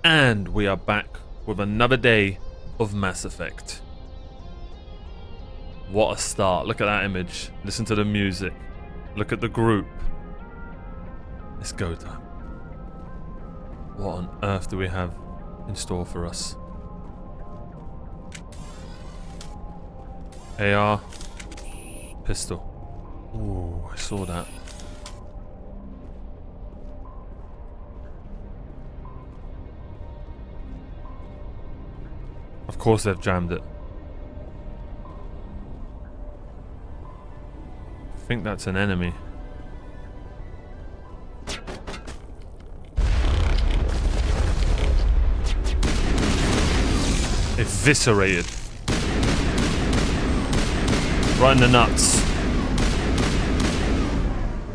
And we are back with another day of Mass Effect. What a start. Look at that image. Listen to the music. Look at the group. It's go time. What on earth do we have in store for us? AR. Pistol. Ooh, I saw that. Of course they've jammed it. I think that's an enemy. Eviscerated. Right in the nuts.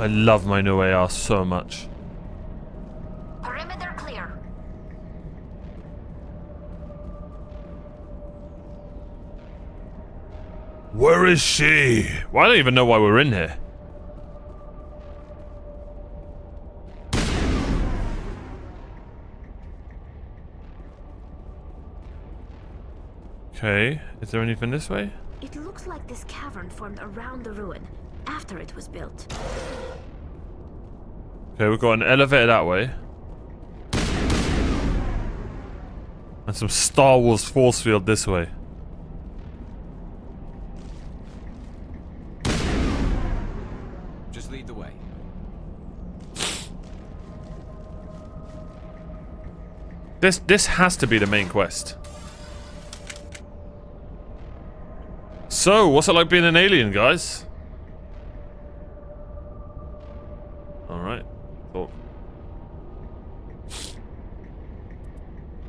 I love my new AR so much. Perimeter clear. Where is she? Well, I don't even know why we're in here. Okay, is there anything this way? It looks like this cavern formed around the ruin after it was built. Okay, we've got an elevator that way. And some Star Wars force field this way. Just lead the way. This has to be the main quest. So, what's it like being an alien, guys? Alright. Cool.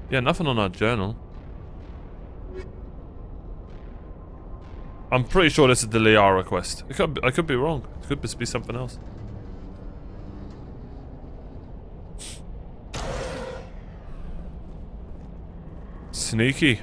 Yeah, nothing on our journal. I'm pretty sure this is the Liara quest. I could be wrong. It could just be something else. Sneaky.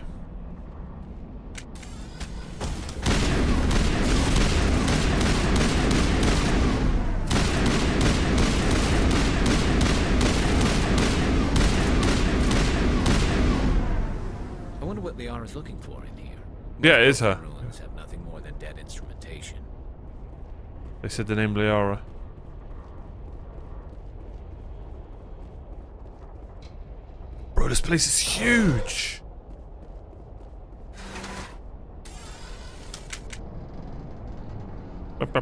Liara's looking for in here. Yeah, it is her. Ruins have nothing more than dead instrumentation. They said the name Liara. Bro, this place is huge. No,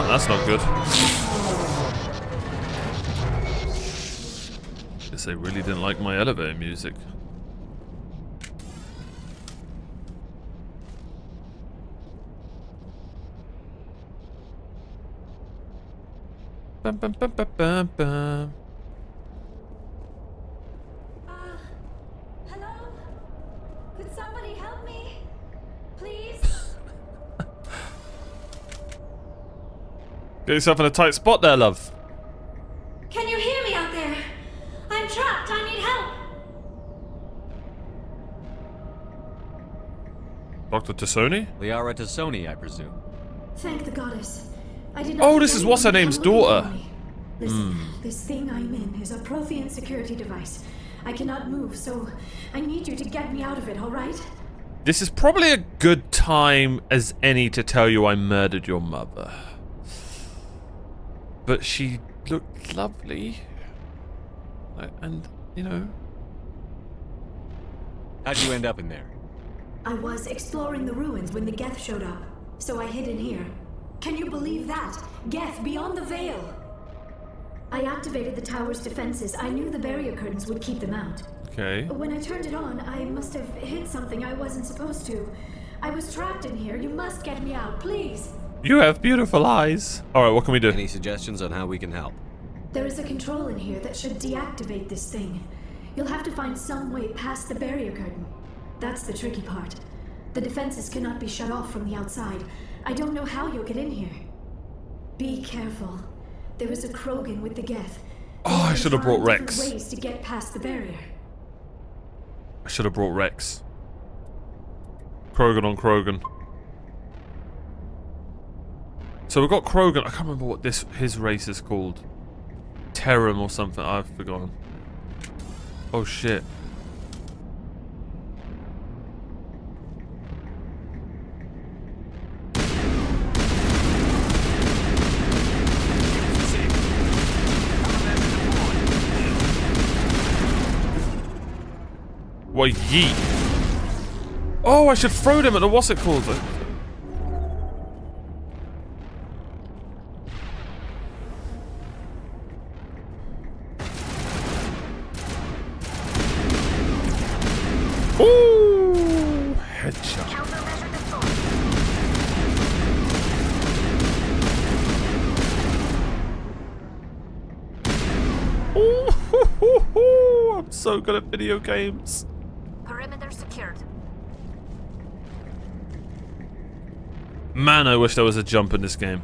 that's not good. Guess they really didn't like my elevator music. Bum, bum, bum, bum, bum, bum. Hello? Could somebody help me? Please? Get yourself in a tight spot there, love. Can you hear me out there? I'm trapped. I need help. Dr. Tassoni? Liara Tassoni, I presume. Thank the goddess. I did not. Oh, this is what's her name's daughter. Listen, this thing I'm in is a Prothean security device. I cannot move, so I need you to get me out of it, all right? This is probably a good time as any to tell you I murdered your mother. But she looked lovely. And, you know. How'd you end up in there? I was exploring the ruins when the Geth showed up, so I hid in here. Can you believe that? Geth beyond the veil! I activated the tower's defenses. I knew the barrier curtains would keep them out. Okay. When I turned it on, I must have hit something I wasn't supposed to. I was trapped in here. You must get me out, please. You have beautiful eyes. Alright, what can we do? Any suggestions on how we can help? There is a control in here that should deactivate this thing. You'll have to find some way past the barrier curtain. That's the tricky part. The defenses cannot be shut off from the outside. I don't know how you'll get in here. Be careful. There is a Krogan with the Geth. Oh, I should have brought Rex. Ways to get past the barrier. I should have brought Rex. Krogan on Krogan. So we've got Krogan. I can't remember what his race is called. Terran or something. I've forgotten. Oh shit. What yeet? Oh, I should throw them at the what's it called? Ooh, headshot. Ooh, I'm so good at video games. Perimeter secured. Man, I wish there was a jump in this game.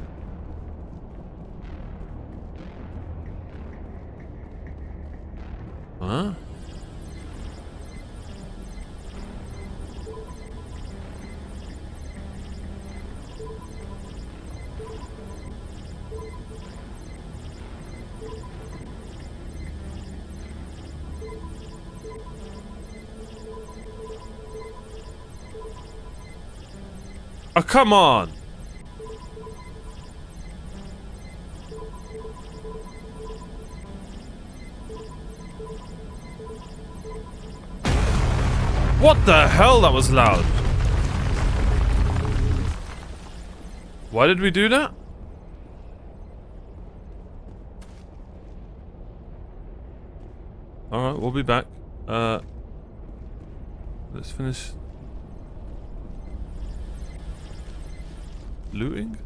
Huh? Oh, come on! What the hell? That was loud. Why did we do that? Alright, we'll be back. Let's finish looting?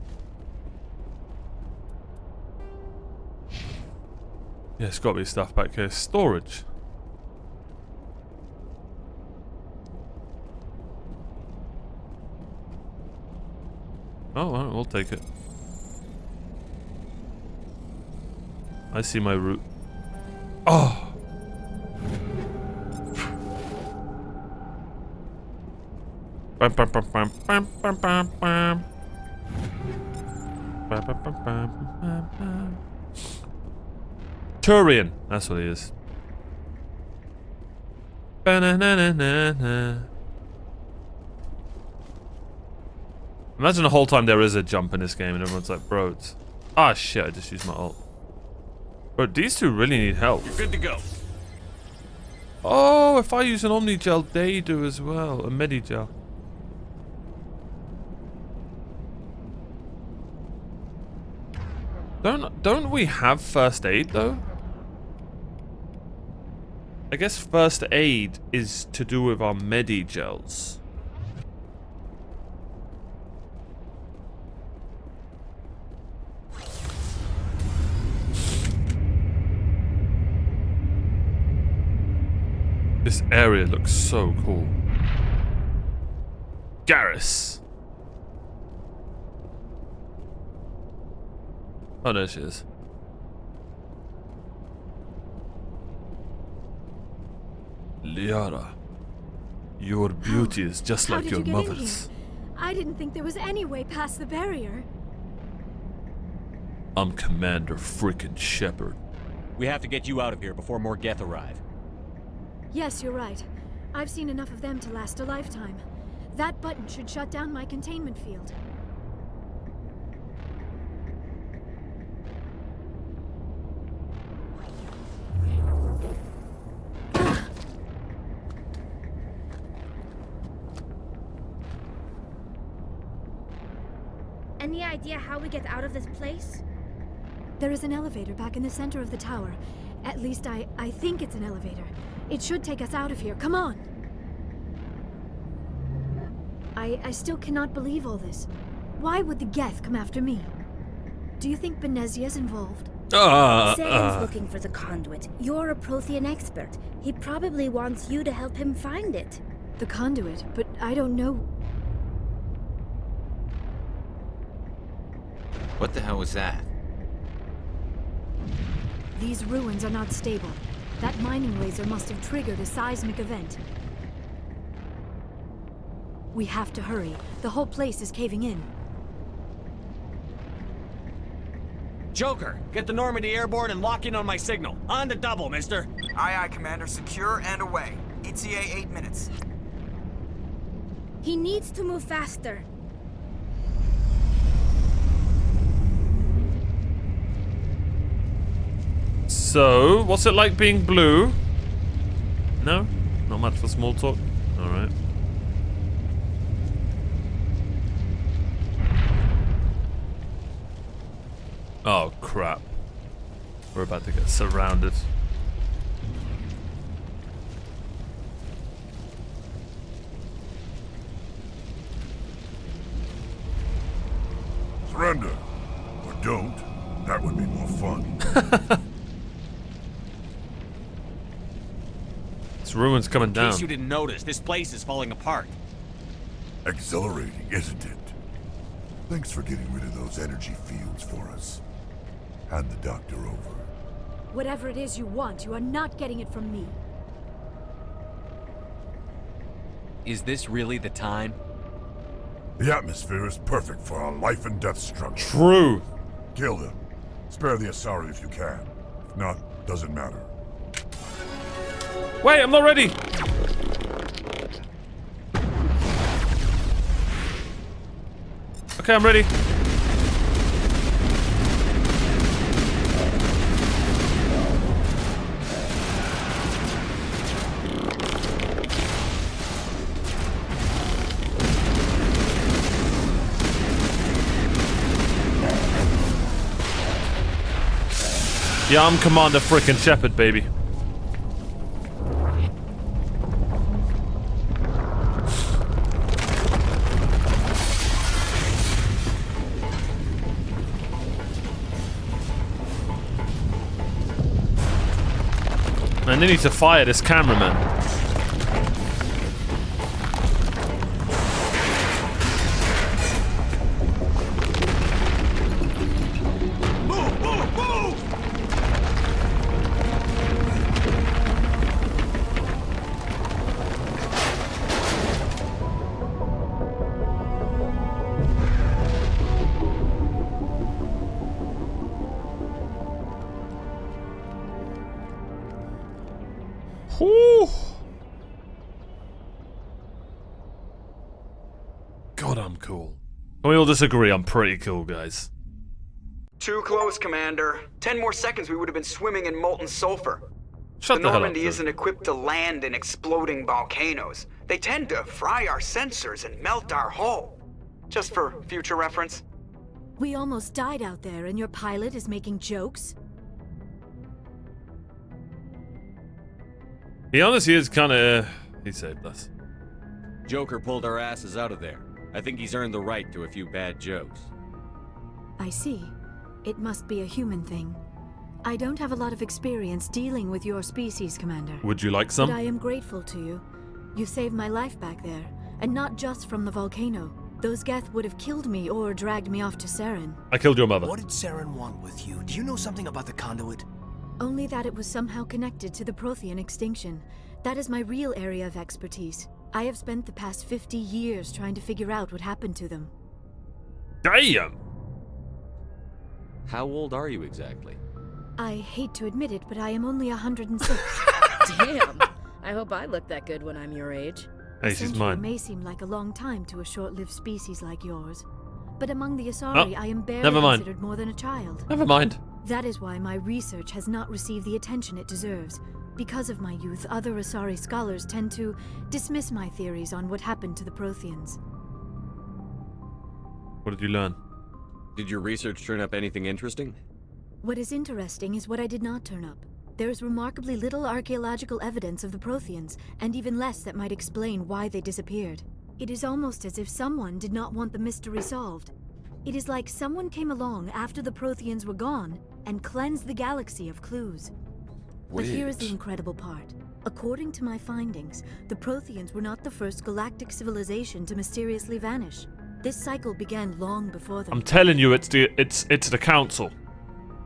Yeah, it's gotta be stuff back here. Storage. Oh, alright, we'll take it. I see my route. Oh! Bam, bam, bam, bam, bam, bam, bam, bam. Bam, bam, bam, bam, bam, bam. Turian, that's what he is. Ba-na-na-na-na-na. Imagine the whole time there is a jump in this game and everyone's like, bro, it's... Ah, shit, I just used my ult. Bro, these two really need help. You're good to go. Oh, if I use an Omni Gel, they do as well. A Medi Gel. Don't we have first aid though? I guess first aid is to do with our Medi Gels. This area looks so cool. Garrus. Oh, there she is. Liara, your beauty is just How like did your you get in mother's. here? I didn't think there was any way past the barrier. I'm Commander freaking Shepard. We have to get you out of here before more Geth arrive. Yes, you're right. I've seen enough of them to last a lifetime. That button should shut down my containment field. Any idea how we get out of this place? There is an elevator back in the center of the tower. At least I think it's an elevator. It should take us out of here. Come on! I still cannot believe all this. Why would the Geth come after me? Do you think Benezia's involved? Zane's looking for the conduit. You're a Prothean expert. He probably wants you to help him find it. The conduit, but I don't know. What the hell was that? These ruins are not stable. That mining laser must have triggered a seismic event. We have to hurry. The whole place is caving in. Joker, get the Normandy airborne and lock in on my signal. On the double, mister. Aye, aye, Commander. Secure and away. ETA 8 minutes. He needs to move faster. So, what's it like being blue? No? Not much for small talk? Alright. Oh, crap. We're about to get surrounded. Surrender. Or don't. That would be more fun. This ruin's coming In down. case you didn't notice, this place is falling apart. Exhilarating, isn't it? Thanks for getting rid of those energy fields for us. Hand the doctor over. Whatever it is you want, you are not getting it from me. Is this really the time? The atmosphere is perfect for a life and death struggle. True. Kill him. Spare the Asari if you can. If not, doesn't matter. Wait, I'm not ready. Okay, I'm ready. Yeah, I'm Commander frickin' Shepard, baby. Man, they need to fire this cameraman. Whew. God, I'm cool. Can we all disagree? I'm pretty cool, guys. Too close, Commander. 10 more seconds we would have been swimming in molten sulfur. Shut The the hell up. Normandy dude. isn't equipped to land in exploding volcanoes. They tend to fry our sensors and melt our hull. Just for future reference. We almost died out there, and your pilot is making jokes? He honestly is kind of. He saved us. Joker pulled our asses out of there. I think he's earned the right to a few bad jokes. I see. It must be a human thing. I don't have a lot of experience dealing with your species, Commander. Would you like But some? I am grateful to you. You saved my life back there, and not just from the volcano. Those Geth would have killed me or dragged me off to Saren. I killed your mother. What did Saren want with you? Do you know something about the conduit? Only that it was somehow connected to the Prothean extinction. That is my real area of expertise. I have spent the past 50 years trying to figure out what happened to them. Damn. How old are you exactly? I hate to admit it, but I am only 106. Damn. I hope I look that good when I'm your age. Hey, A she's century mine. may seem like a long time to a short-lived species like yours. But among the Asari, Oh, I am barely never mind. considered more than a child. Never mind. That is why my research has not received the attention it deserves. Because of my youth, other Asari scholars tend to dismiss my theories on what happened to the Protheans. What did you learn? Did your research turn up anything interesting? What is interesting is what I did not turn up. There is remarkably little archaeological evidence of the Protheans, and even less that might explain why they disappeared. It is almost as if someone did not want the mystery solved. It is like someone came along after the Protheans were gone and cleansed the galaxy of clues. But here is the incredible part. According to my findings, the Protheans were not the first galactic civilization to mysteriously vanish. This cycle began long before them. I'm telling you, it's the council.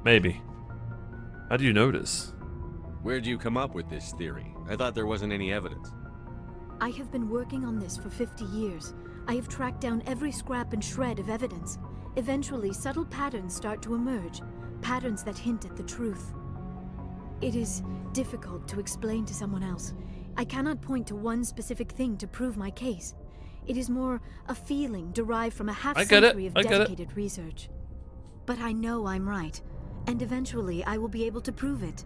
Maybe. How do you know this? Where'd you come up with this theory? I thought there wasn't any evidence. I have been working on this for 50 years. I have tracked down every scrap and shred of evidence. Eventually, subtle patterns start to emerge. patterns that hint at the truth. It is difficult to explain to someone else. I cannot point to one specific thing to prove my case. It is more a feeling derived from a half-century of dedicated research. But I know I'm right, and eventually I will be able to prove it.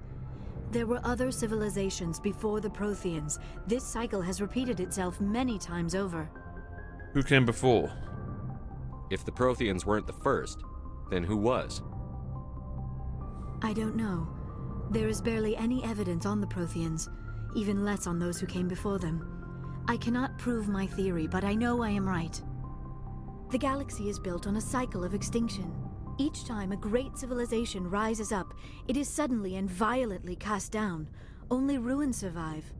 There were other civilizations before the Protheans. This cycle has repeated itself many times over. Who came before? If the Protheans weren't the first, then who was? I don't know. There is barely any evidence on the Protheans, even less on those who came before them. I cannot prove my theory, but I know I am right. The galaxy is built on a cycle of extinction. Each time a great civilization rises up, it is suddenly and violently cast down. Only ruins survive.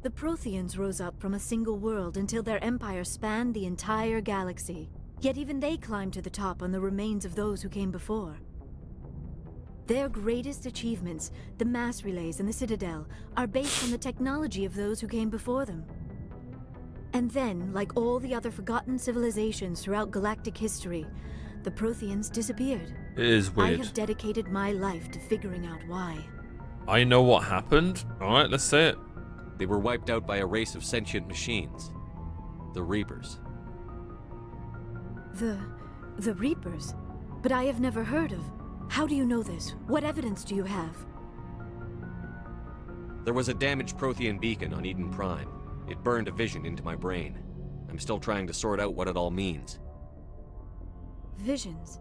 The Protheans rose up from a single world until their empire spanned the entire galaxy. Yet even they climbed to the top on the remains of those who came before. Their greatest achievements, the mass relays and the Citadel, are based on the technology of those who came before them. And then, like all the other forgotten civilizations throughout galactic history, the Protheans disappeared. It is weird. I have dedicated my life to figuring out why. I know what happened. Alright, let's say it. They were wiped out by a race of sentient machines. The Reapers. The Reapers? But I have never heard of. How do you know this? What evidence do you have? There was a damaged Prothean beacon on Eden Prime. It burned a vision into my brain. I'm still trying to sort out what it all means. Visions?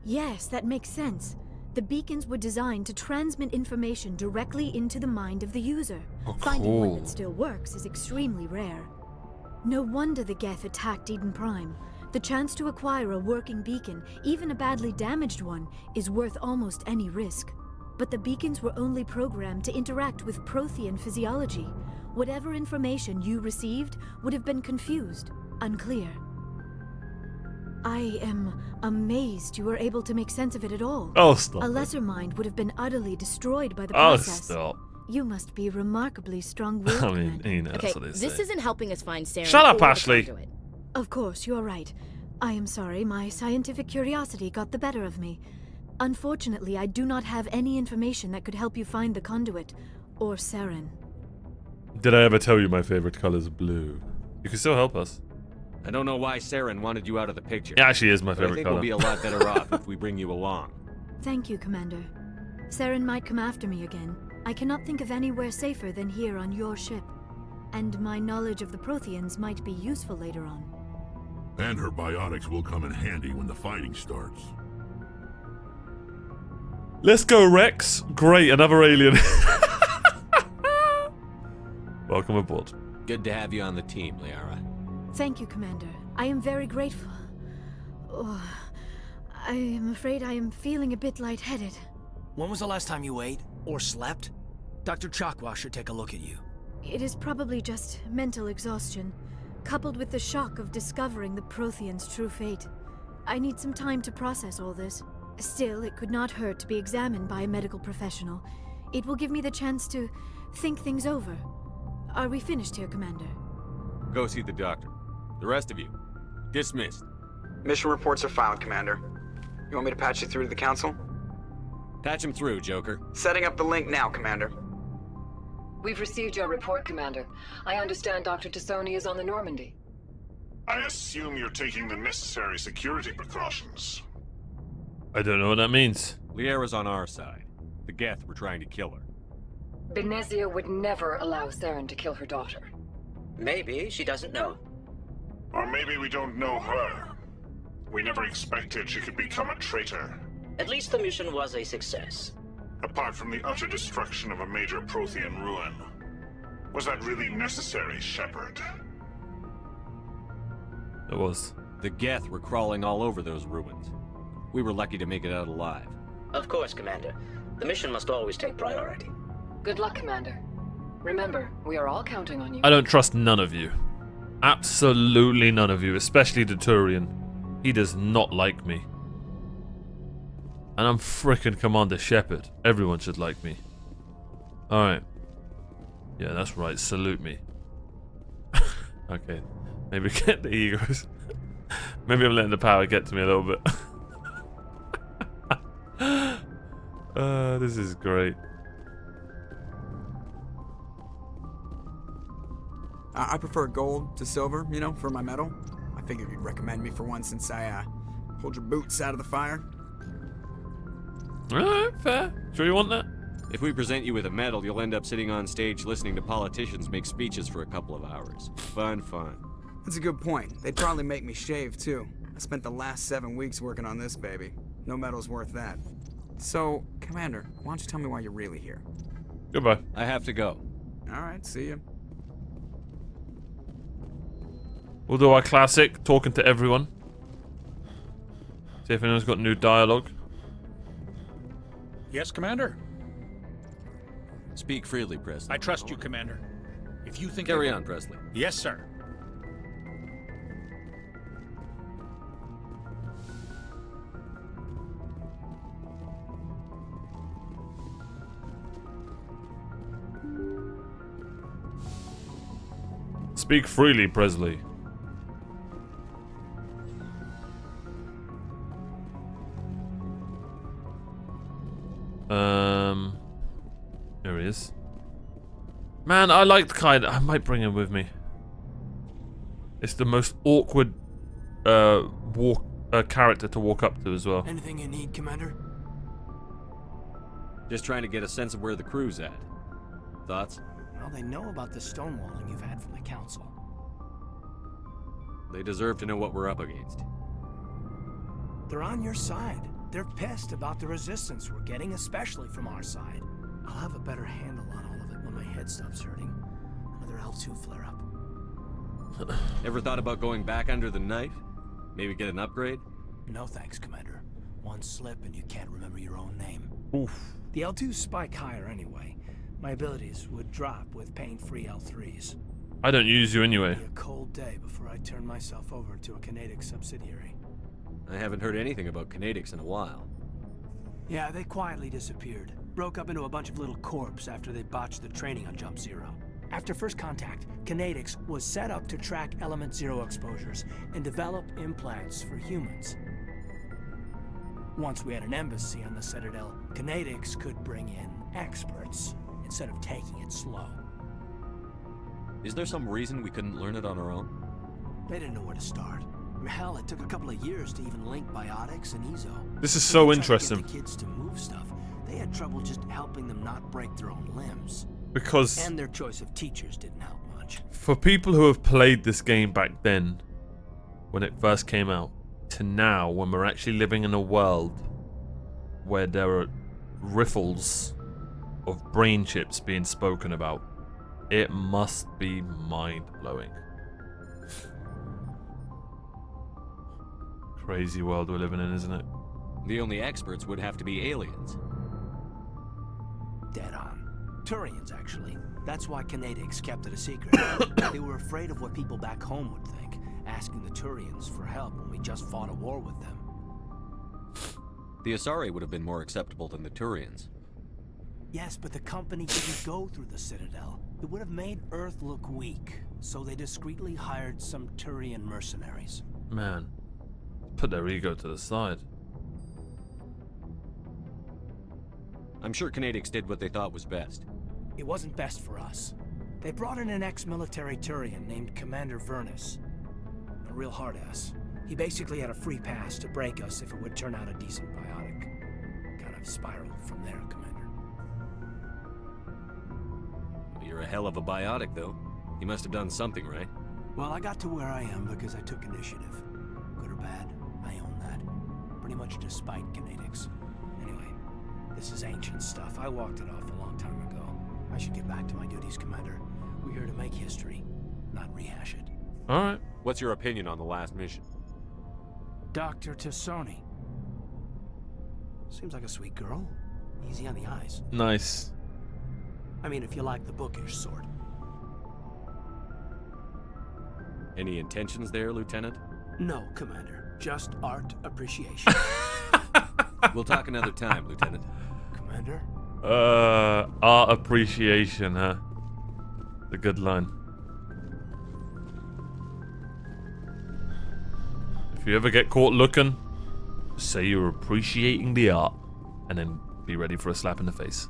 Yes, that makes sense. The beacons were designed to transmit information directly into the mind of the user. Finding one that still works is extremely rare. No wonder the Geth attacked Eden Prime. The chance to acquire a working beacon, even a badly damaged one, is worth almost any risk. But the beacons were only programmed to interact with Prothean physiology. Whatever information you received would have been confused, unclear. I am amazed you were able to make sense of it at all. Oh, stop. A lesser mind would have been utterly destroyed by the process. Oh, stop. You must be remarkably strong-willed. I mean, you know, Okay, that's what they say. this isn't helping us find Sarah. Shut up, or the Ashley. conduit. Of course, you're right. I am sorry, my scientific curiosity got the better of me. Unfortunately, I do not have any information that could help you find the conduit, or Saren. Did I ever tell you my favorite color is blue? You can still help us. I don't know why Saren wanted you out of the picture. It actually is my but I favorite think color. we'll be a lot better off if we bring you along. Thank you, Commander. Saren might come after me again. I cannot think of anywhere safer than here on your ship. And my knowledge of the Protheans might be useful later on. And her biotics will come in handy when the fighting starts. Let's go, Rex. Great, another alien. Welcome aboard. Good to have you on the team, Liara. Thank you, Commander. I am very grateful. Oh, I am afraid I am feeling a bit lightheaded. When was the last time you ate? Or slept? Dr. Chakwa should take a look at you. It is probably just mental exhaustion, coupled with the shock of discovering the Protheans' true fate. I need some time to process all this. Still, it could not hurt to be examined by a medical professional. It will give me the chance to think things over. Are we finished here, Commander? Go see the doctor. The rest of you, dismissed. Mission reports are filed, Commander. You want me to patch you through to the Council? Patch him through, Joker. Setting up the link now, Commander. We've received your report, Commander. I understand Dr. Tassoni is on the Normandy. I assume you're taking the necessary security precautions. I don't know what that means. Liara's on our side. The Geth were trying to kill her. Benezia would never allow Saren to kill her daughter. Maybe she doesn't know. Or maybe we don't know her. We never expected she could become a traitor. At least the mission was a success. Apart from the utter destruction of a major Prothean ruin. Was that really necessary, Shepard? It was. The Geth were crawling all over those ruins. We were lucky to make it out alive. Of course, Commander. The mission must always take priority. Good luck, Commander. Remember, we are all counting on you. I don't trust none of you. Absolutely none of you, especially the Turian. He does not like me. And I'm frickin' Commander Shepard. Everyone should like me. Alright. Yeah, that's right. Salute me. Okay. Maybe get the egos. Maybe I'm letting the power get to me a little bit. This is great. I prefer gold to silver, you know, for my medal. I figured you'd recommend me for one since I pulled your boots out of the fire. Alright, fair. Sure you want that? If we present you with a medal, you'll end up sitting on stage listening to politicians make speeches for a couple of hours. Fun. That's a good point. They'd probably make me shave, too. I spent the last 7 weeks working on this baby. No medal's worth that. So, Commander, why don't you tell me why you're really here? Goodbye. I have to go. Alright, see ya. We'll do our classic, talking to everyone. See if anyone's got new dialogue. Yes, Commander? Speak freely, Presley. I trust you, Commander. If you think... Carry on, Presley. Yes, sir. Speak freely, Presley. There he is. Man, I like the kind. I might bring him with me. It's the most awkward character to walk up to as well. Anything you need, Commander? Just trying to get a sense of where the crew's at. Thoughts? Well, they know about the stonewalling you've had from the Council. They deserve to know what we're up against. They're on your side. They're pissed about the resistance we're getting, especially from our side. I'll have a better handle on all of it when my head stops hurting. Another L2 flare-up. Ever thought about going back under the knife? Maybe get an upgrade? No thanks, Commander. One slip and you can't remember your own name. Oof. The L2s spike higher anyway. My abilities would drop with pain-free L3s. I don't use you anyway. It'd be a cold day before I turn myself over to a Canadic subsidiary. I haven't heard anything about Canadics in a while. Yeah, they quietly disappeared. Broke up into a bunch of little corps after they botched the training on Jump Zero. After first contact, Canadics was set up to track Element Zero exposures and develop implants for humans. Once we had an embassy on the Citadel, Canadics could bring in experts instead of taking it slow. Is there some reason we couldn't learn it on our own? They didn't know where to start. Hell, it took a couple of years to even link biotics and Ezo. This is so interesting. Get the kids to move stuff. They had trouble just helping them not break their own limbs. Because... And their choice of teachers didn't help much. For people who have played this game back then, when it first came out, to now, when we're actually living in a world where there are riffles of brain chips being spoken about, it must be mind-blowing. Crazy world we're living in, isn't it? The only experts would have to be aliens. Dead on. Turians, actually. That's why Canadics kept it a secret. They were afraid of what people back home would think, asking the Turians for help when we just fought a war with them. The Asari would have been more acceptable than the Turians. Yes, but the company didn't go through the Citadel. It would have made Earth look weak, so they discreetly hired some Turian mercenaries. Man, put their ego to the side. I'm sure Canadics did what they thought was best. It wasn't best for us. They brought in an ex-military Turian named Commander Vernus. A real hard-ass. He basically had a free pass to break us if it would turn out a decent biotic. Kind of spiraled from there, Commander. You're a hell of a biotic, though. You must have done something right. Well, I got to where I am because I took initiative. Good or bad, I own that. Pretty much despite Canadics. Anyway, this is ancient stuff. I walked it off a long time ago. I should get back to my duties, Commander. We're here to make history, not rehash it. Alright. What's your opinion on the last mission? Dr. Tassoni. Seems like a sweet girl. Easy on the eyes. Nice. I mean, if you like the bookish sort. Any intentions there, Lieutenant? No, Commander. Just art appreciation. We'll talk another time, Lieutenant. Commander? Art appreciation, huh? The good line. If you ever get caught looking, say you're appreciating the art, and then be ready for a slap in the face.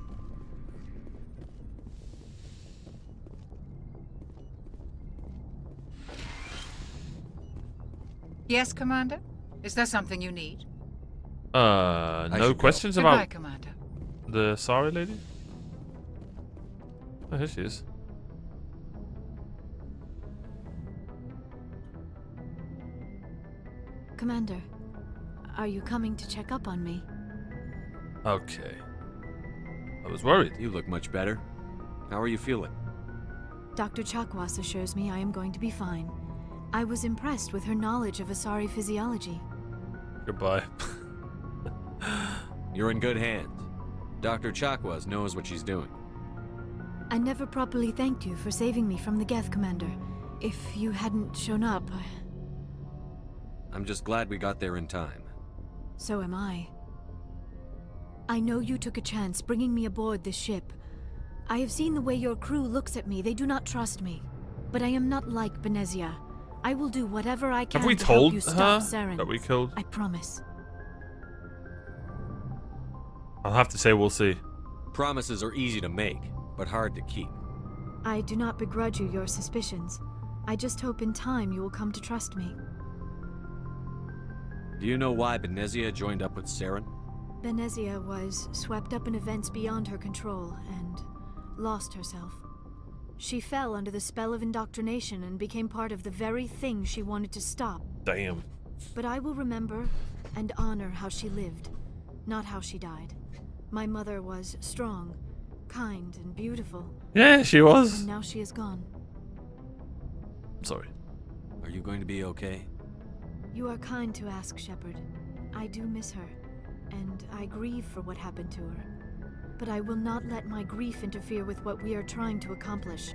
Yes, Commander? Is there something you need? No questions Goodbye, about Commander. the sorry lady? Oh, here she is. Commander, are you coming to check up on me? Okay. I was worried. You look much better. How are you feeling? Dr. Chakwas assures me I am going to be fine. I was impressed with her knowledge of Asari physiology. Goodbye. You're in good hands. Dr. Chakwas knows what she's doing. I never properly thanked you for saving me from the Geth, Commander. If you hadn't shown up, I'm just glad we got there in time. So am I. I know you took a chance bringing me aboard this ship. I have seen the way your crew looks at me. They do not trust me. But I am not like Benezia. I will do whatever I can Have we to help told you her stop Saren. that we killed? I promise. I'll have to say we'll see. Promises are easy to make, but hard to keep. I do not begrudge you your suspicions. I just hope in time you will come to trust me. Do you know why Benezia joined up with Saren? Benezia was swept up in events beyond her control and lost herself. She fell under the spell of indoctrination and became part of the very thing she wanted to stop. Damn. But I will remember and honor how she lived, not how she died. My mother was strong, kind, and beautiful. Yeah, she was. And now she is gone. I'm sorry. Are you going to be okay? You are kind to ask, Shepard. I do miss her, and I grieve for what happened to her. But I will not let my grief interfere with what we are trying to accomplish.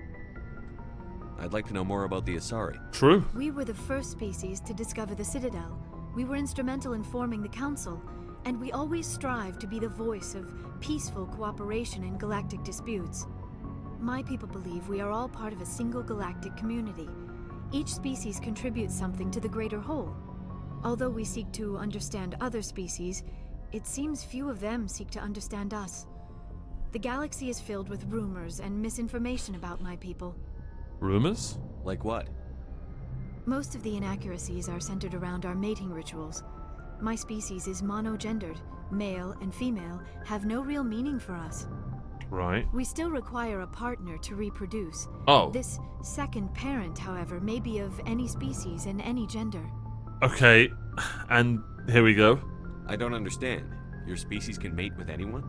I'd like to know more about the Asari. True. We were the first species to discover the Citadel. We were instrumental in forming the Council, and we always strive to be the voice of peaceful cooperation in galactic disputes. My people believe we are all part of a single galactic community. Each species contributes something to the greater whole. Although we seek to understand other species, it seems few of them seek to understand us. The galaxy is filled with rumors and misinformation about my people. Rumors? Like what? Most of the inaccuracies are centered around our mating rituals. My species is monogendered. Male and female have no real meaning for us. Right. We still require a partner to reproduce. Oh. This second parent, however, may be of any species and any gender. Okay, and here we go. I don't understand. Your species can mate with anyone?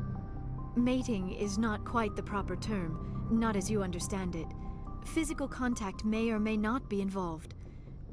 Mating is not quite the proper term, not as you understand it. Physical contact may or may not be involved,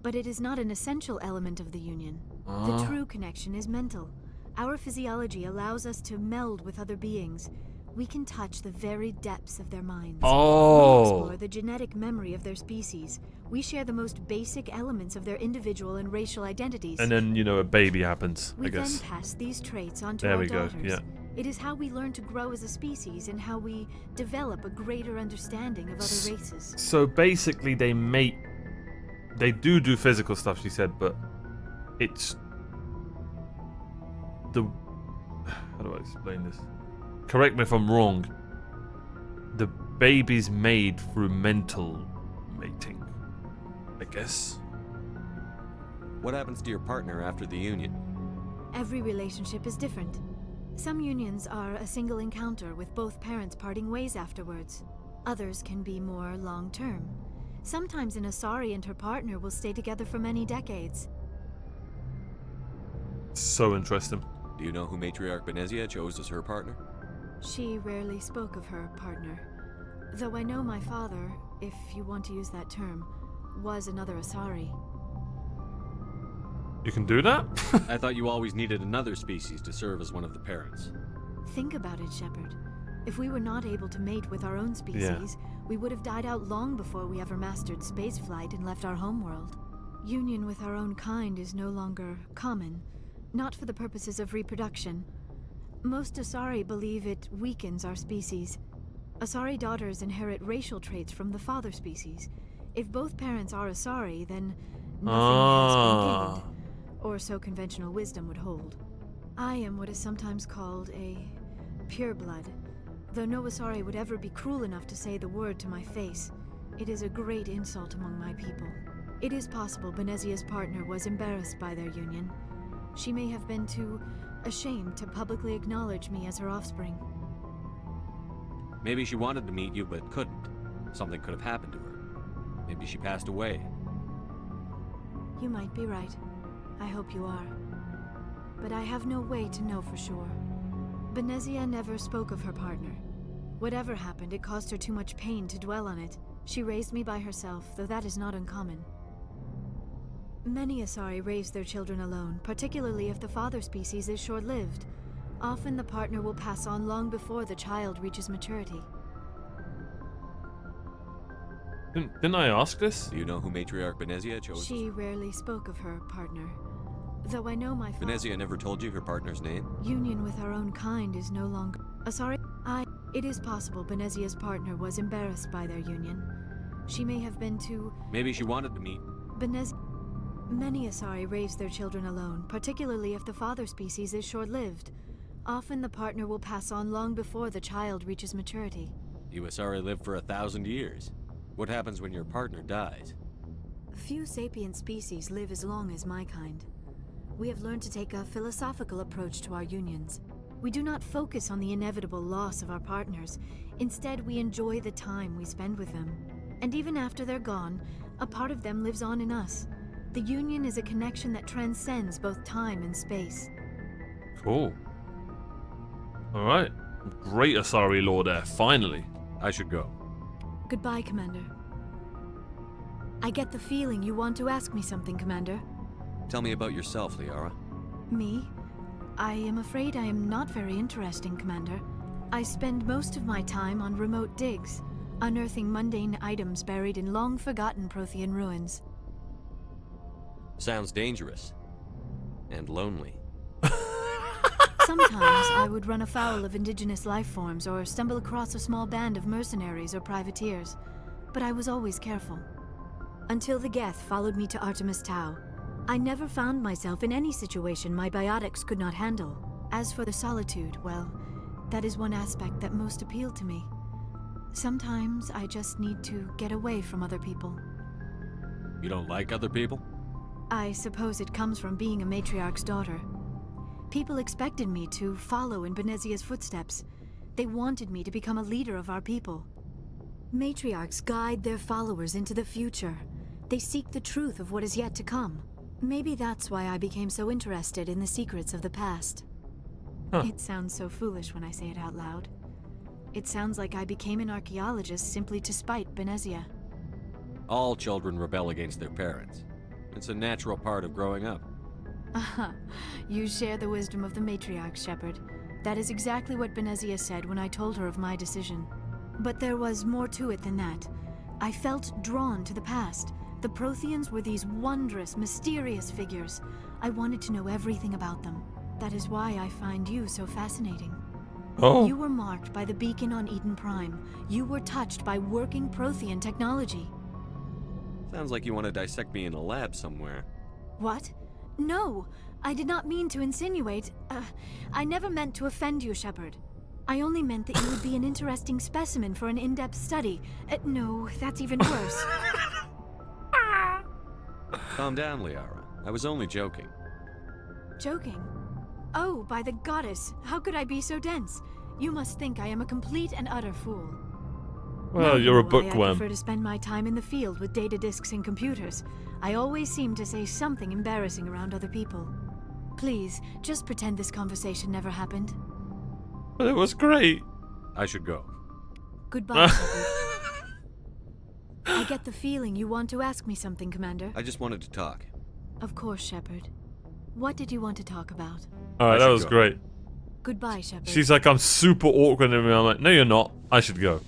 but it is not an essential element of the union. The true connection is mental. Our physiology allows us to meld with other beings. We can touch the very depths of their minds. Oh. We explore the genetic memory of their species. We share the most basic elements of their individual and racial identities. And then, you know, a baby happens, I We guess. then pass these traits on to There our we go, daughters. yeah. It is how we learn to grow as a species and how we develop a greater understanding of other races. So basically they mate. They do physical stuff, she said, but it's the... How do I explain this? Correct me if I'm wrong. The baby's made through mental mating, I guess. What happens to your partner after the union? Every relationship is different. Some unions are a single encounter with both parents parting ways afterwards. Others can be more long-term. Sometimes an Asari and her partner will stay together for many decades. So interesting. Do you know who Matriarch Benezia chose as her partner? She rarely spoke of her partner. Though I know my father, if you want to use that term, was another Asari. You can do that? I thought you always needed another species to serve as one of the parents. Think about it, Shepard. If we were not able to mate with our own species, we would have died out long before we ever mastered spaceflight and left our homeworld. Union with our own kind is no longer common, not for the purposes of reproduction. Most Asari believe it weakens our species. Asari daughters inherit racial traits from the father species. If both parents are Asari, then nothing has been gained, or so conventional wisdom would hold. I am what is sometimes called a pure blood. Though no Asari would ever be cruel enough to say the word to my face, it is a great insult among my people. It is possible Benezia's partner was embarrassed by their union. She may have been too ashamed to publicly acknowledge me as her offspring. Maybe she wanted to meet you, but couldn't. Something could have happened to her. Maybe she passed away. You might be right. I hope you are. But I have no way to know for sure. Benezia never spoke of her partner. Whatever happened, it caused her too much pain to dwell on it. She raised me by herself, though that is not uncommon. Many Asari raise their children alone, particularly if the father species is short-lived. Often the partner will pass on long before the child reaches maturity. Didn't I ask this? Do you know who Matriarch Benezia chose? She rarely spoke of her partner. Though I know my father... Benezia never told you her partner's name? Union with our own kind is no longer... It is possible Benezia's partner was embarrassed by their union. She may have been too... Maybe she wanted to meet... Many Asari raise their children alone, particularly if the father species is short-lived. Often the partner will pass on long before the child reaches maturity. You Asari live for 1,000 years. What happens when your partner dies? Few sapient species live as long as my kind. We have learned to take a philosophical approach to our unions. We do not focus on the inevitable loss of our partners. Instead, we enjoy the time we spend with them. And even after they're gone, a part of them lives on in us. The union is a connection that transcends both time and space. Cool. Alright. Great Asari lore there, finally. I should go. Goodbye, Commander. I get the feeling you want to ask me something, Commander. Tell me about yourself, Liara. Me? I am afraid I am not very interesting, Commander. I spend most of my time on remote digs, unearthing mundane items buried in long-forgotten Prothean ruins. Sounds dangerous. And lonely. Sometimes I would run afoul of indigenous life forms or stumble across a small band of mercenaries or privateers, but I was always careful. Until the Geth followed me to Artemis Tau. I never found myself in any situation my biotics could not handle. As for the solitude, well, that is one aspect that most appealed to me. Sometimes I just need to get away from other people. You don't like other people? I suppose it comes from being a matriarch's daughter. People expected me to follow in Benezia's footsteps. They wanted me to become a leader of our people. Matriarchs guide their followers into the future. They seek the truth of what is yet to come. Maybe that's why I became so interested in the secrets of the past. Huh. It sounds so foolish when I say it out loud. It sounds like I became an archaeologist simply to spite Benezia. All children rebel against their parents. It's a natural part of growing up. Aha, you share the wisdom of the matriarch, Shepard. That is exactly what Benezia said when I told her of my decision. But there was more to it than that. I felt drawn to the past. The Protheans were these wondrous, mysterious figures. I wanted to know everything about them. That is why I find you so fascinating. Oh. You were marked by the beacon on Eden Prime. You were touched by working Prothean technology. Sounds like you want to dissect me in a lab somewhere. What? No, I did not mean to insinuate. I never meant to offend you, Shepard. I only meant that you would be an interesting specimen for an in-depth study. No, that's even worse. Calm down, Liara. I was only joking. Joking? Oh, by the goddess, how could I be so dense? You must think I am a complete and utter fool. Well, Now you're a you know why I bookworm. prefer to spend my time in the field with data disks and computers. I always seem to say something embarrassing around other people. Please, just pretend this conversation never happened. But it was great. I should go. Goodbye, Shepard. I get the feeling you want to ask me something, Commander. I just wanted to talk. Of course, Shepard. What did you want to talk about? Alright, that was go. great. Goodbye, Shepard. She's like, I'm super awkward, and I'm like, no, you're not. I should go.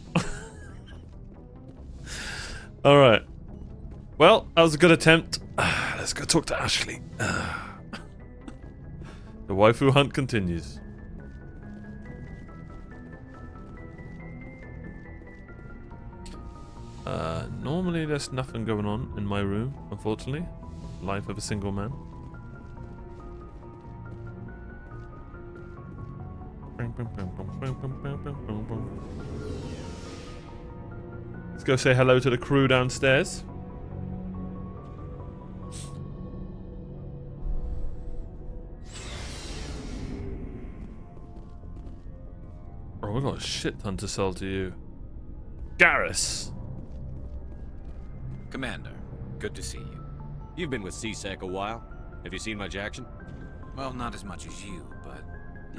Alright. Well, that was a good attempt. Let's go talk to Ashley. The waifu hunt continues. Normally there's nothing going on in my room, unfortunately. Life of a single man. Let's go say hello to the crew downstairs. Bro, we got a shit ton to sell to you. Garrus! Commander, good to see you. You've been with CSEC a while. Have you seen much action? Well, not as much as you, but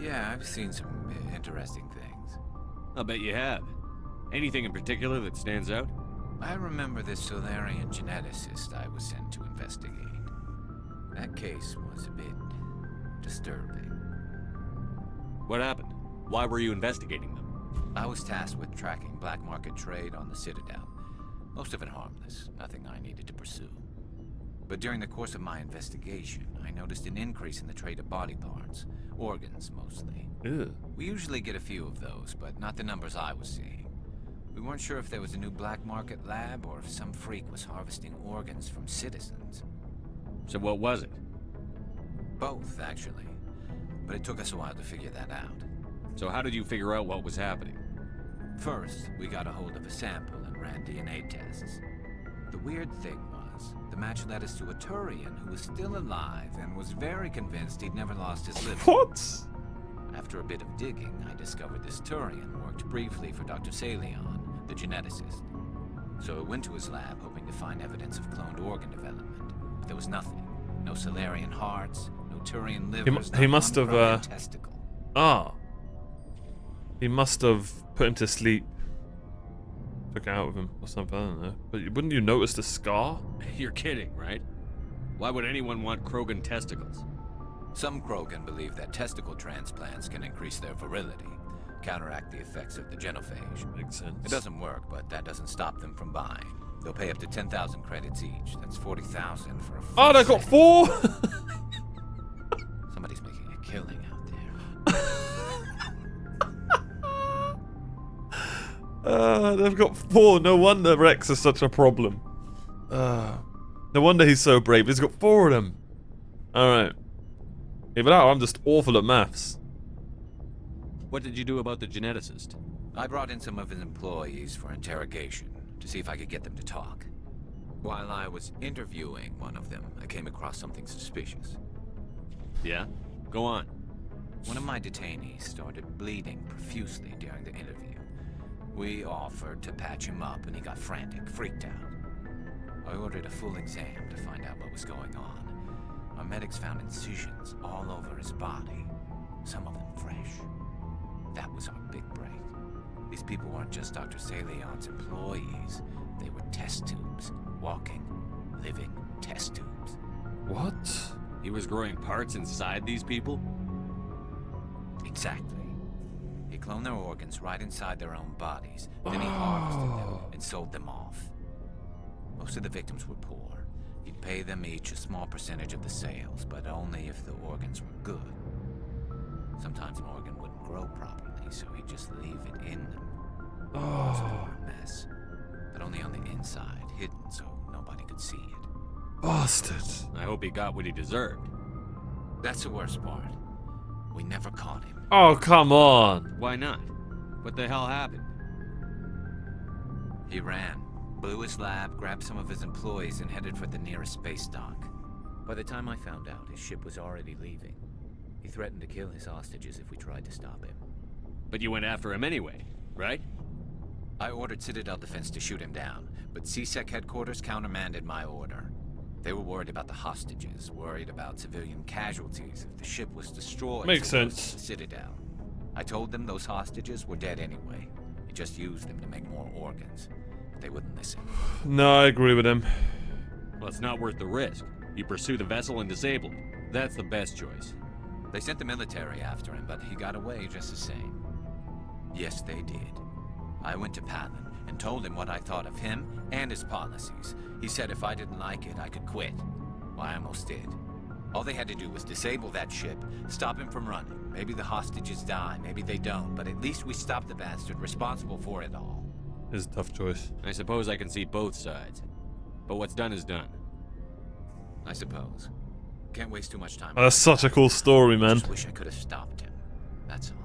yeah, I've seen some interesting things. I'll bet you have. Anything in particular that stands out? I remember this Solarian geneticist I was sent to investigate. That case was a bit disturbing. What happened? Why were you investigating them? I was tasked with tracking black market trade on the Citadel. Most of it harmless, nothing I needed to pursue. But during the course of my investigation, I noticed an increase in the trade of body parts, organs mostly. Ew. We usually get a few of those, but not the numbers I was seeing. We weren't sure if there was a new black market lab or if some freak was harvesting organs from citizens. So what was it? Both, actually. But it took us a while to figure that out. So how did you figure out what was happening? First, we got a hold of a sample and ran DNA tests. The weird thing was, the match led us to a Turian who was still alive and was very convinced he'd never lost his liver. What? After a bit of digging, I discovered this Turian worked briefly for Dr. Salion, the geneticist. So I went to his lab hoping to find evidence of cloned organ development. But there was nothing. No Solarian hearts, no Turian livers, He must have, testicle. Ah. He must have put him to sleep. Took it out of him or something, I don't know. But wouldn't you notice the scar? You're kidding, right? Why would anyone want Krogan testicles? Some Krogan believe that testicle transplants can increase their virility, counteract the effects of the genophage. Makes sense. It doesn't work, but that doesn't stop them from buying. They'll pay up to 10,000 credits each. That's 40,000 for a full Oh, they got set. 4! Somebody's making a killing out there. They've got 4. No wonder Rex is such a problem. No wonder he's so brave. He's got 4 of them. Alright. Even now, I'm just awful at maths. What did you do about the geneticist? I brought in some of his employees for interrogation to see if I could get them to talk. While I was interviewing one of them, I came across something suspicious. Yeah? Go on. One of my detainees started bleeding profusely during the interview. We offered to patch him up and he got frantic, freaked out. I ordered a full exam to find out what was going on. Our medics found incisions all over his body, some of them fresh. That was our big break. These people weren't just Dr. Salion's employees. They were test tubes. Walking, living test tubes. What? He was growing parts inside these people? Exactly. He cloned their organs right inside their own bodies. Then he harvested them and sold them off. Most of the victims were poor. He'd pay them each a small percentage of the sales, but only if the organs were good. Sometimes an organ wouldn't grow properly, so he'd just leave it in them. It was a mess. But only on the inside, hidden so nobody could see it. Bastard. I hope he got what he deserved. That's the worst part. We never caught him. Oh, come on. Why not? What the hell happened? He ran, blew his lab, grabbed some of his employees, and headed for the nearest space dock. By the time I found out, his ship was already leaving. He threatened to kill his hostages if we tried to stop him. But you went after him anyway, right? I ordered Citadel Defense to shoot him down, but CSEC headquarters countermanded my order. They were worried about the hostages, worried about civilian casualties if the ship was destroyed. Makes so close sense. to the Citadel. I told them those hostages were dead anyway. He just used them to make more organs. But they wouldn't listen. No, I agree with him. Well, it's not worth the risk. You pursue the vessel and disable it. That's the best choice. They sent the military after him, but he got away just the same. Yes, they did. I went to Palin and told him what I thought of him and his policies. He said if I didn't like it, I could quit. Well, I almost did. All they had to do was disable that ship, stop him from running. Maybe the hostages die, maybe they don't, but at least we stopped the bastard responsible for it all. It's a tough choice. I suppose I can see both sides. But what's done is done. I suppose. Can't waste too much time. Oh, that's such a cool story, man. Just wish I could have stopped him. That's all.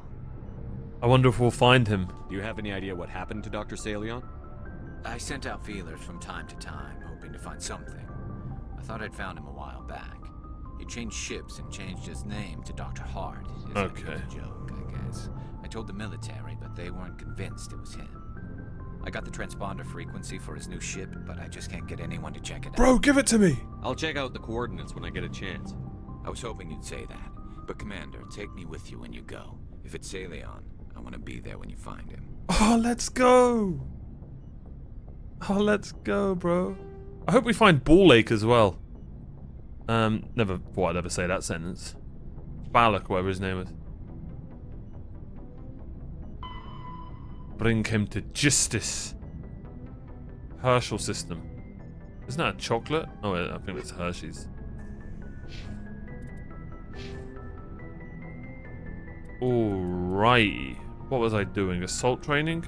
I wonder if we'll find him. Do you have any idea what happened to Dr. Salion? I sent out feelers from time to time, hoping to find something. I thought I'd found him a while back. He changed ships and changed his name to Dr. Hart. Okay. A joke, I guess. I told the military, but they weren't convinced it was him. I got the transponder frequency for his new ship, but I just can't get anyone to check it out. Bro, give it to me! I'll check out the coordinates when I get a chance. I was hoping you'd say that. But Commander, take me with you when you go. If it's Salion, I want to be there when you find him. Oh, let's go! Oh, let's go, bro. I hope we find Ball Lake as well. Never thought I'd ever say that sentence. Balak, whatever his name is. Bring him to justice. Herschel system. Isn't that a chocolate? Oh, wait, I think it's Hershey's. Alright. What was I doing? Assault training?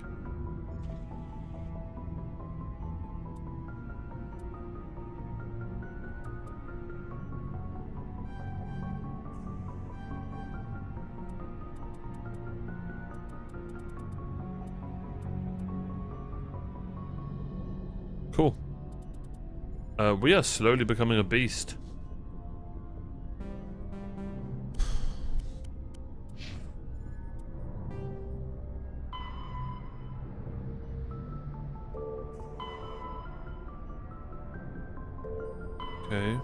Cool. We are slowly becoming a beast. Okay.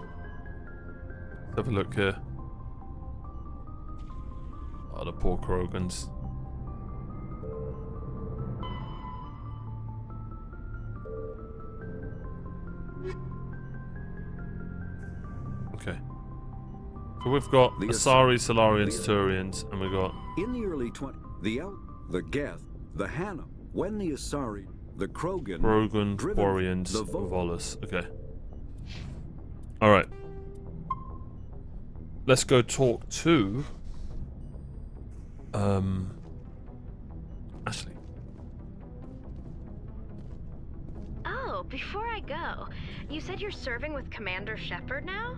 Let's have a look here. Oh, the poor Krogans. Okay. So we've got The Asari, Solarians, Turians, and we got... In the early the Geth, the Hanna, when the Asari, the Krogan, Quarians, the Volus. Okay. Alright. Let's go talk to... Ashley. Oh, before I go, you said you're serving with Commander Shepard now?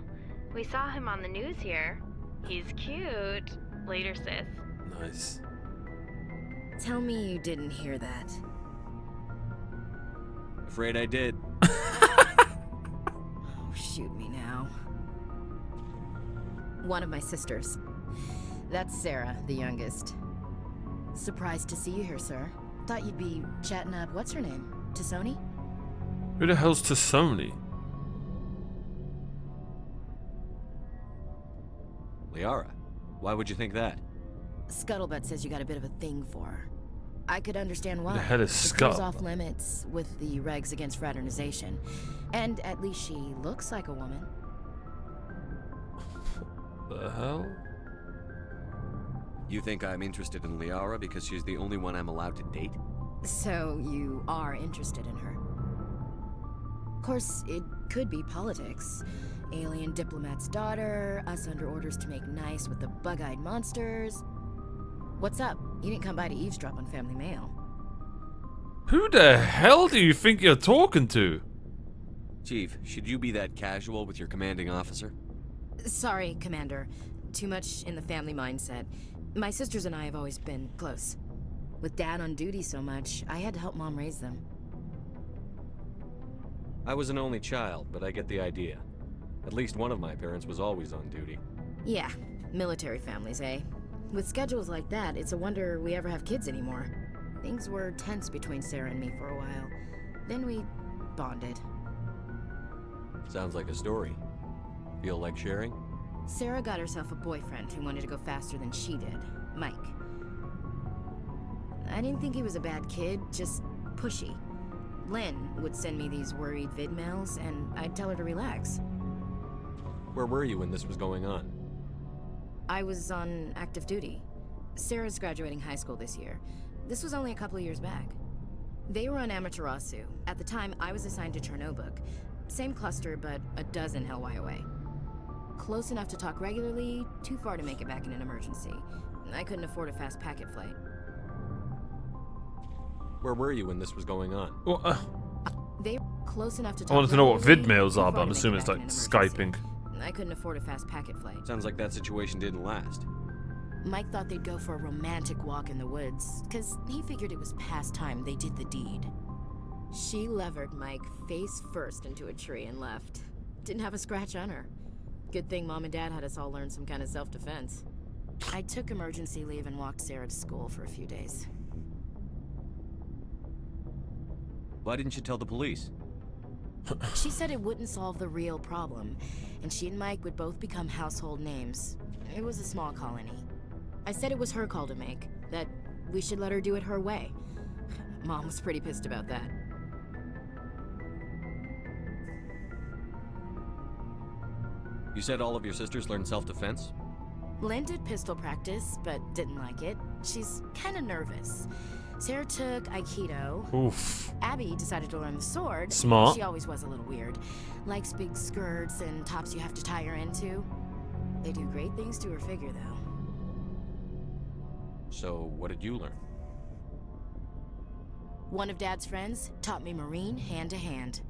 We saw him on the news here. He's cute. Later, sis. Nice. Tell me you didn't hear that. Afraid I did. Oh, shoot me now. One of my sisters. That's Sarah, the youngest. Surprised to see you here, sir. Thought you'd be chatting up, what's her name? Tassoni? Who the hell's Tassoni? Liara, why would you think that? Scuttlebutt says you got a bit of a thing for her. I could understand why. The hell is The crew's Scuttlebutt? off limits with the regs against fraternization. And at least she looks like a woman. The hell? You think I'm interested in Liara because she's the only one I'm allowed to date? So you are interested in her. Of course, it could be politics. Alien diplomat's daughter, us under orders to make nice with the bug-eyed monsters. What's up? You didn't come by to eavesdrop on Family Mail. Who the hell do you think you're talking to? Chief, should you be that casual with your commanding officer? Sorry, Commander. Too much in the family mindset. My sisters and I have always been close. With Dad on duty so much, I had to help Mom raise them. I was an only child, but I get the idea. At least one of my parents was always on duty. Yeah, military families, eh? With schedules like that, it's a wonder we ever have kids anymore. Things were tense between Sarah and me for a while. Then we bonded. Sounds like a story. Feel like sharing? Sarah got herself a boyfriend who wanted to go faster than she did, Mike. I didn't think he was a bad kid, just pushy. Lynn would send me these worried vid mails, and I'd tell her to relax. Where were you when this was going on? I was on active duty. Sarah's graduating high school this year. This was only a couple of years back. They were on Amaterasu. At the time, I was assigned to Chernobog. Same cluster, but a dozen Hellwire away. Close enough to talk regularly, too far to make it back in an emergency. I couldn't afford a fast packet flight. Where were you when this was going on? Well, they were close enough to talk I wanted to know what vid regularly, mails too are, far but I'm to make assuming it it's back like in an emergency. Skyping. I couldn't afford a fast packet flight. Sounds like that situation didn't last. Mike thought they'd go for a romantic walk in the woods, because he figured it was past time they did the deed. She levered Mike face first into a tree and left. Didn't have a scratch on her. Good thing Mom and Dad had us all learn some kind of self-defense. I took emergency leave and walked Sarah to school for a few days. Why didn't you tell the police? She said it wouldn't solve the real problem, and she and Mike would both become household names. It was a small colony. I said it was her call to make, that we should let her do it her way. Mom was pretty pissed about that. You said all of your sisters learned self-defense? Lynn did pistol practice, but didn't like it. She's kind of nervous. Sarah took Aikido. Oof. Abby decided to learn the sword. Smart. She always was a little weird. Likes big skirts and tops you have to tie her into. They do great things to her figure, though. So, what did you learn? One of Dad's friends taught me Marine hand-to-hand.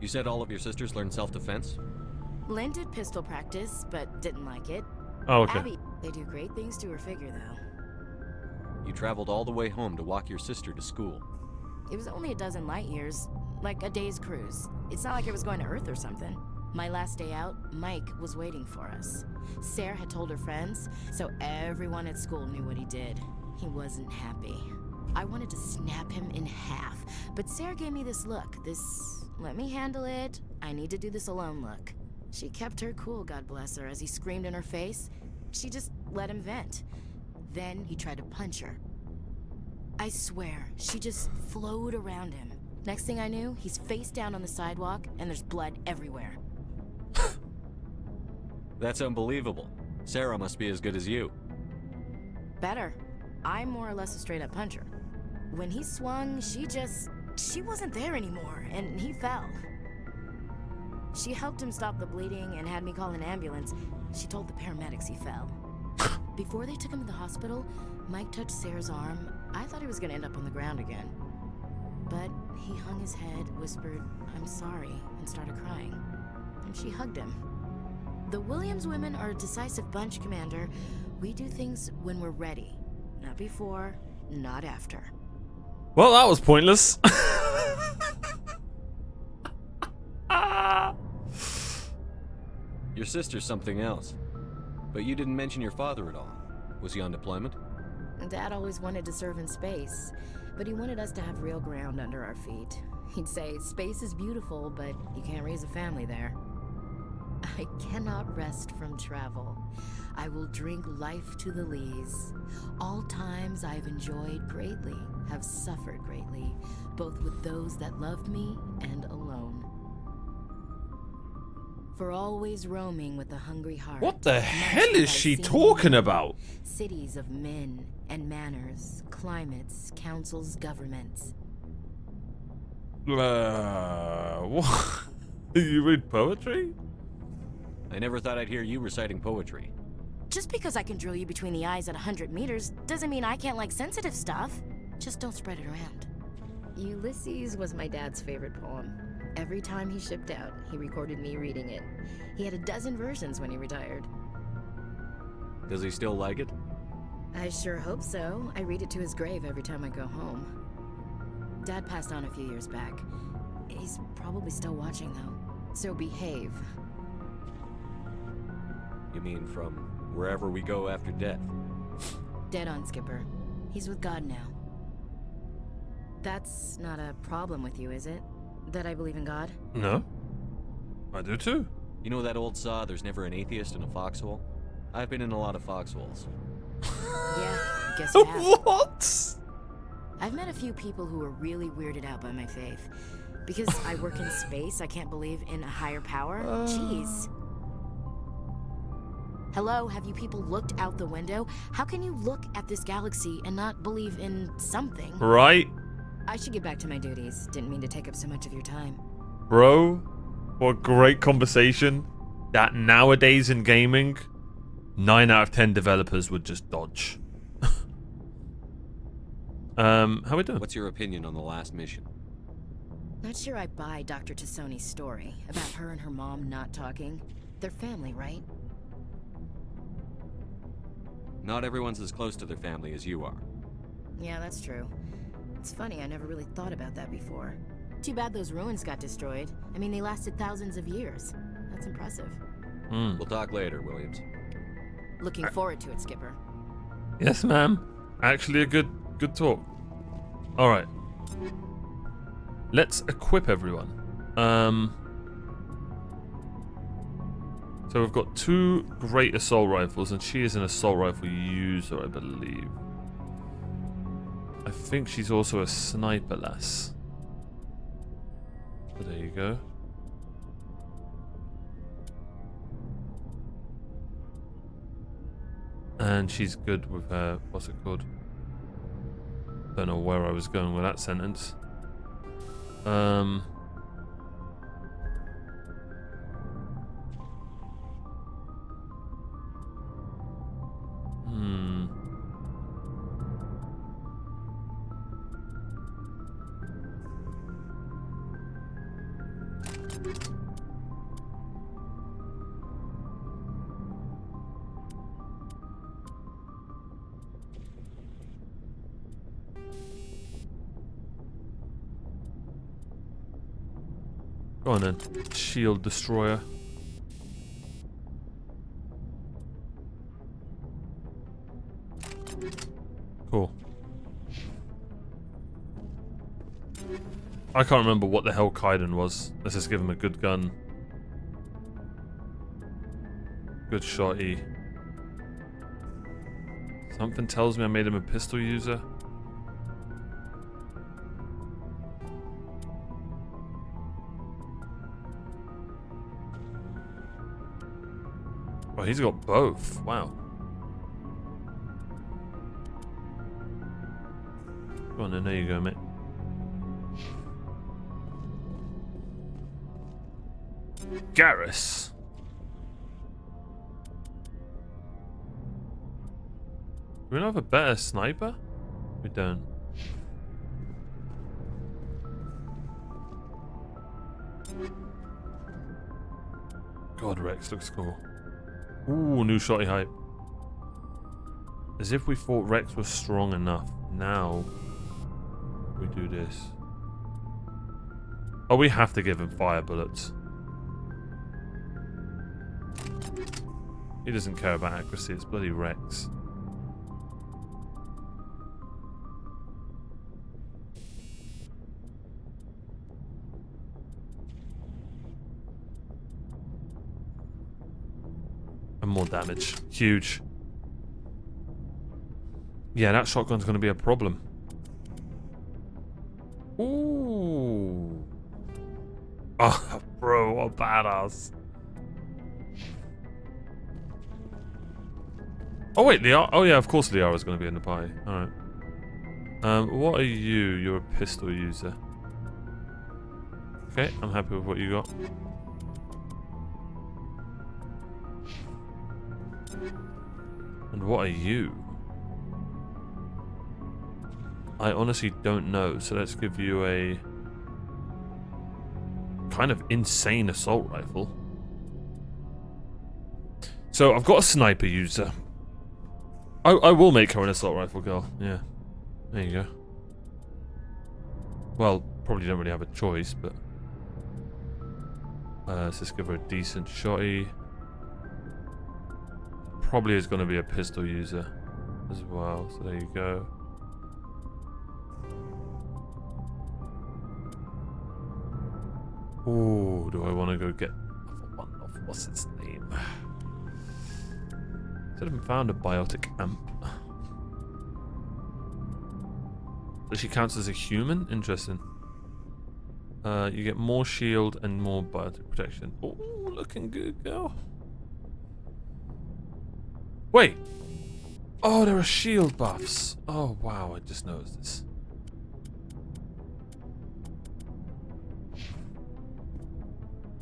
You said all of your sisters learned self-defense? Lynn did pistol practice, but didn't like it. Oh, okay. Abby, they do great things to her figure, though. You traveled all the way home to walk your sister to school. It was only a dozen light years, like a day's cruise. It's not like I was going to Earth or something. My last day out, Mike was waiting for us. Sarah had told her friends, so everyone at school knew what he did. He wasn't happy. I wanted to snap him in half, but Sarah gave me this look, this let me handle it, I need to do this alone look. She kept her cool, God bless her, as he screamed in her face. She just let him vent. Then he tried to punch her. I swear, she just flowed around him. Next thing I knew, he's face down on the sidewalk, and there's blood everywhere. That's unbelievable. Sarah must be as good as you. Better. I'm more or less a straight-up puncher. When he swung, she wasn't there anymore, and he fell. She helped him stop the bleeding and had me call an ambulance. She told the paramedics he fell. Before they took him to the hospital, Mike touched Sarah's arm. I thought he was gonna end up on the ground again. But he hung his head, whispered, "I'm sorry," and started crying. And she hugged him. The Williams women are a decisive bunch, Commander. We do things when we're ready. Not before, not after. Well, that was pointless. Your sister's something else. But you didn't mention your father at all. Was he on deployment? Dad always wanted to serve in space, but he wanted us to have real ground under our feet. He'd say, space is beautiful, but you can't raise a family there. I cannot rest from travel. I will drink life to the lees. All times I've enjoyed greatly, have suffered greatly, both with those that loved me and alone. For always roaming with a hungry heart. What the hell is she talking about? Cities of men and manners, climates, councils, governments. What? You read poetry? I never thought I'd hear you reciting poetry. Just because I can drill you between the eyes at 100 meters doesn't mean I can't like sensitive stuff. Just don't spread it around. Ulysses was my dad's favorite poem. Every time he shipped out, he recorded me reading it. He had a dozen versions when he retired. Does he still like it? I sure hope so. I read it to his grave every time I go home. Dad passed on a few years back. He's probably still watching, though. So behave. You mean from wherever we go after death? Dead on, Skipper. He's with God now. That's not a problem with you, is it? That I believe in God? No. I do too. You know that old saw, there's never an atheist in a foxhole? I've been in a lot of foxholes. Yeah, guess you have. What? I've met a few people who are really weirded out by my faith. Because I work in space, I can't believe in a higher power? Jeez. Hello, have you people looked out the window? How can you look at this galaxy and not believe in something? Right? I should get back to my duties. Didn't mean to take up so much of your time. Bro, what great conversation that nowadays in gaming, 9 out of 10 developers would just dodge. How we doing? What's your opinion on the last mission? Not sure I buy Dr. Tassoni's story about her and her mom not talking. They're family, right? Not everyone's as close to their family as you are. Yeah, that's true. It's funny, I never really thought about that before. Too bad those ruins got destroyed. I mean, they lasted thousands of years. That's impressive. We'll talk later, Williams. Looking forward to it, Skipper. Yes, ma'am. Actually, a good talk. All right. Let's equip everyone. So we've got 2 great assault rifles, and she is an assault rifle user, I believe. I think she's also a sniper lass. So there you go. And she's good with her, what's it called? Don't know where I was going with that sentence. Go on then, shield destroyer. Cool. I can't remember what the hell Kaiden was. Let's just give him a good gun. Good shotty. Something tells me I made him a pistol user. Oh, he's got both. Wow. Go on then, there you go, mate. Garrus. Do we not have a better sniper? We don't. God, Rex looks cool. Ooh, new shotty hype. As if we thought Rex was strong enough. Now we do this. Oh, we have to give him fire bullets. He doesn't care about accuracy, it's bloody Rex. And more damage. Huge. Yeah, that shotgun's going to be a problem. Ooh. Oh, bro, what a badass. Oh, wait, Liara. Oh, yeah, of course Liara's going to be in the party. Alright. What are you? You're a pistol user. Okay, I'm happy with what you got. And what are you? I honestly don't know, so let's give you a kind of insane assault rifle. So I've got a sniper user. I will make her an assault rifle girl, yeah. There you go. Well, probably don't really have a choice, but let's just give her a decent shotty. Probably is going to be a pistol user as well, so there you go. Ooh, do I want to go get one of what's its name? Still haven't found a biotic amp. So she counts as a human? Interesting. You get more shield and more biotic protection. Ooh, looking good, girl. Wait. Oh, there are shield buffs. Oh, wow, I just noticed this.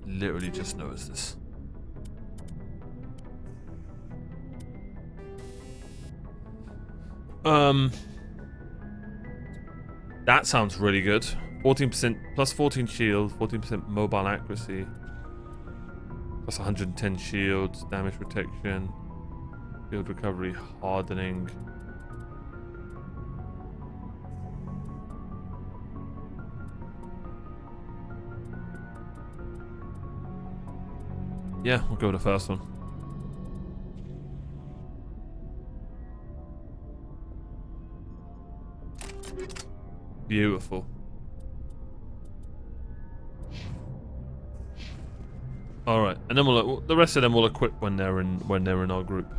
Literally just noticed this. That sounds really good. 14% plus 14 shield, 14% mobile accuracy. Plus 110 shields, damage protection, field recovery, hardening. Yeah, we'll go with the first one. Beautiful. All right, and then the rest of them we'll equip when they're in our group.